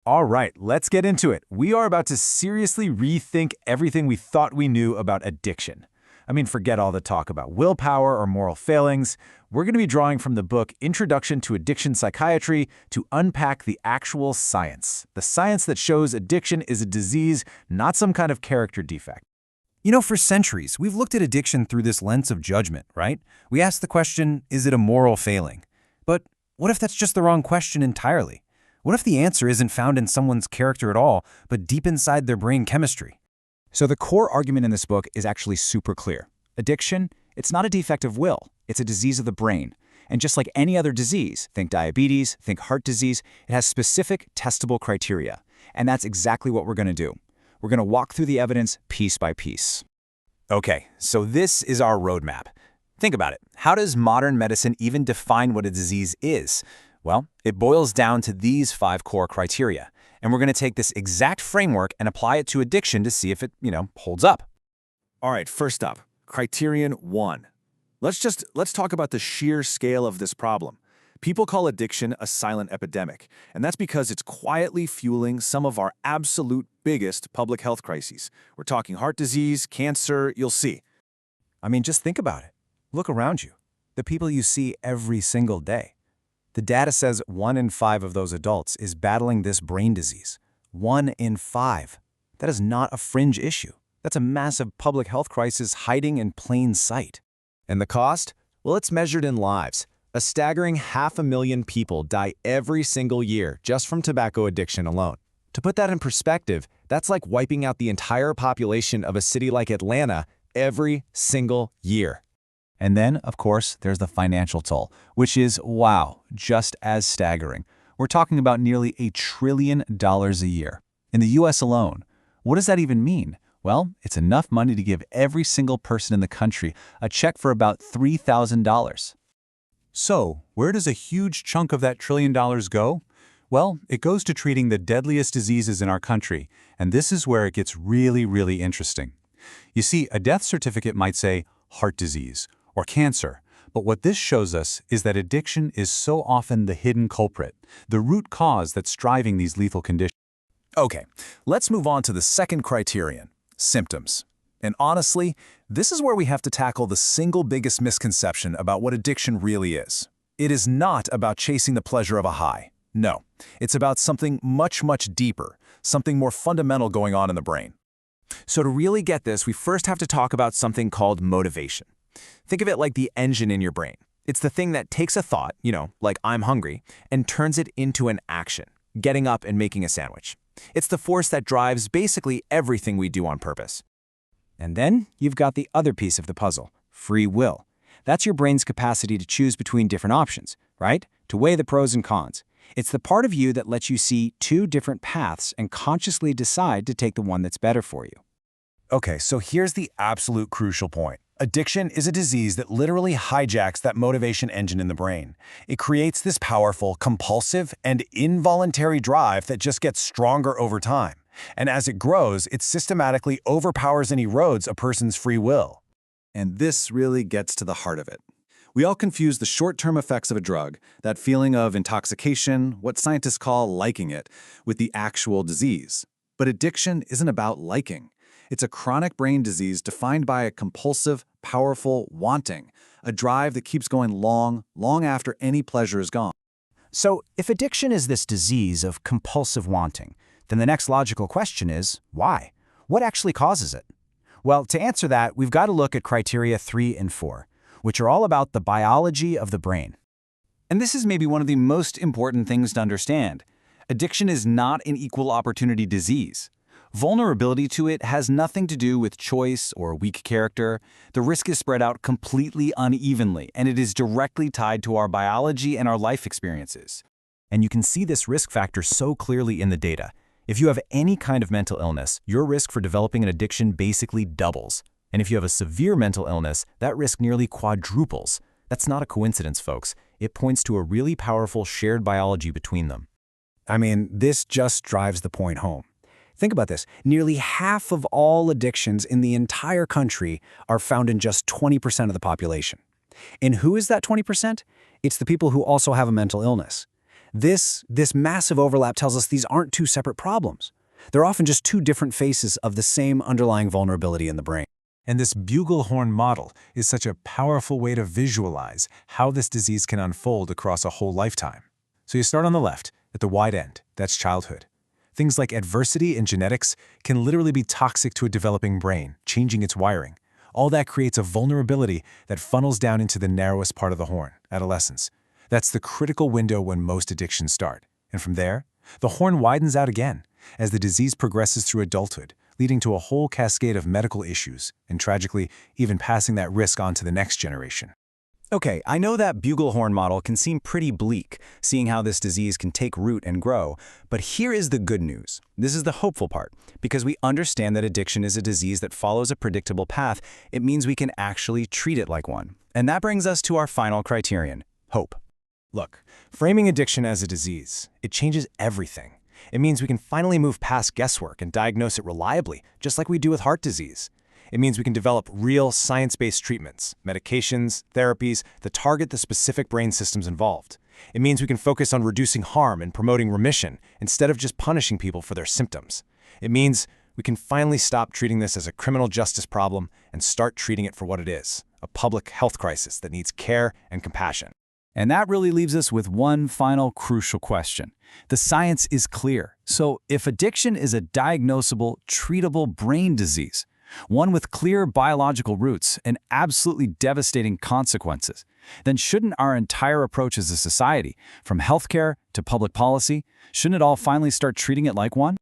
All right, let's get into it. We are about to seriously rethink everything we thought we knew about addiction. I mean, forget all the talk about willpower or moral failings. We're going to be drawing from the book Introduction to Addiction Psychiatry to unpack the actual science. The science that shows addiction is a disease, not some kind of character defect. You know, for centuries, we've looked at addiction through this lens of judgment, right? We ask the question, is it a moral failing? But what if that's just the wrong question entirely? What if the answer isn't found in someone's character at all, but deep inside their brain chemistry? So the core argument in this book is actually super clear. Addiction, it's not a defect of will, it's a disease of the brain. And just like any other disease, think diabetes, think heart disease, it has specific testable criteria. And that's exactly what we're going to do. We're going to walk through the evidence piece by piece. Okay, so this is our roadmap. Think about it. How does modern medicine even define what a disease is? Well, it boils down to these 5 core criteria. And we're going to take this exact framework and apply it to addiction to see if it, holds up. All right, first up, criterion 1. Let's talk about the sheer scale of this problem. People call addiction a silent epidemic, and that's because it's quietly fueling some of our absolute biggest public health crises. We're talking heart disease, cancer, you'll see. I mean, just think about it. Look around you. The people you see every single day. The data says 1 in 5 of those adults is battling this brain disease. 1 in 5. That is not a fringe issue. That's a massive public health crisis hiding in plain sight. And the cost? Well, it's measured in lives. A staggering 500,000 people die every single year just from tobacco addiction alone. To put that in perspective, that's like wiping out the entire population of a city like Atlanta every single year. And then, of course, there's the financial toll, which is, wow, just as staggering. We're talking about nearly $1 trillion a year. In the US alone. What does that even mean? Well, it's enough money to give every single person in the country a check for about $3,000. So, where does a huge chunk of that $1 trillion go? Well, it goes to treating the deadliest diseases in our country, and this is where it gets really, really interesting. You see, a death certificate might say heart disease or cancer, but what this shows us is that addiction is so often the hidden culprit, the root cause that's driving these lethal conditions. Okay, let's move on to the second criterion, symptoms. And honestly, this is where we have to tackle the single biggest misconception about what addiction really is. It is not about chasing the pleasure of a high. No, it's about something much, much deeper, something more fundamental going on in the brain. So to really get this, we first have to talk about something called motivation. Think of it like the engine in your brain. It's the thing that takes a thought, like I'm hungry, and turns it into an action, getting up and making a sandwich. It's the force that drives basically everything we do on purpose. And then you've got the other piece of the puzzle, free will. That's your brain's capacity to choose between different options, right? To weigh the pros and cons. It's the part of you that lets you see 2 different paths and consciously decide to take the one that's better for you. Okay, so here's the absolute crucial point. Addiction is a disease that literally hijacks that motivation engine in the brain. It creates this powerful, compulsive, and involuntary drive that just gets stronger over time. And as it grows, it systematically overpowers and erodes a person's free will. And this really gets to the heart of it. We all confuse the short-term effects of a drug, that feeling of intoxication, what scientists call liking it, with the actual disease. But addiction isn't about liking. It's a chronic brain disease defined by a compulsive, powerful wanting, a drive that keeps going long, long after any pleasure is gone. So if addiction is this disease of compulsive wanting, then the next logical question is, why? What actually causes it? Well, to answer that, we've got to look at criteria 3 and 4, which are all about the biology of the brain. And this is maybe one of the most important things to understand. Addiction is not an equal opportunity disease. Vulnerability to it has nothing to do with choice or weak character. The risk is spread out completely unevenly, and it is directly tied to our biology and our life experiences. And you can see this risk factor so clearly in the data. If you have any kind of mental illness, your risk for developing an addiction basically doubles. And if you have a severe mental illness, that risk nearly quadruples. That's not a coincidence, folks. It points to a really powerful shared biology between them. I mean, this just drives the point home. Think about this. Nearly half of all addictions in the entire country are found in just 20% of the population. And who is that 20%? It's the people who also have a mental illness. This massive overlap tells us these aren't two separate problems. They're often just two different faces of the same underlying vulnerability in the brain. And this bugle horn model is such a powerful way to visualize how this disease can unfold across a whole lifetime. So you start on the left, at the wide end, that's childhood. Things like adversity and genetics can literally be toxic to a developing brain, changing its wiring. All that creates a vulnerability that funnels down into the narrowest part of the horn, adolescence. That's the critical window when most addictions start. And from there, the horn widens out again as the disease progresses through adulthood, leading to a whole cascade of medical issues, and tragically, even passing that risk on to the next generation. Okay, I know that bugle horn model can seem pretty bleak, seeing how this disease can take root and grow, but here is the good news. This is the hopeful part. Because we understand that addiction is a disease that follows a predictable path, it means we can actually treat it like one. And that brings us to our final criterion, hope. Look, framing addiction as a disease, it changes everything. It means we can finally move past guesswork and diagnose it reliably, just like we do with heart disease. It means we can develop real science-based treatments, medications, therapies that target the specific brain systems involved. It means we can focus on reducing harm and promoting remission instead of just punishing people for their symptoms. It means we can finally stop treating this as a criminal justice problem and start treating it for what it is, a public health crisis that needs care and compassion. And that really leaves us with one final crucial question. The science is clear. So if addiction is a diagnosable, treatable brain disease, one with clear biological roots and absolutely devastating consequences, then shouldn't our entire approach as a society, from healthcare to public policy, shouldn't it all finally start treating it like one?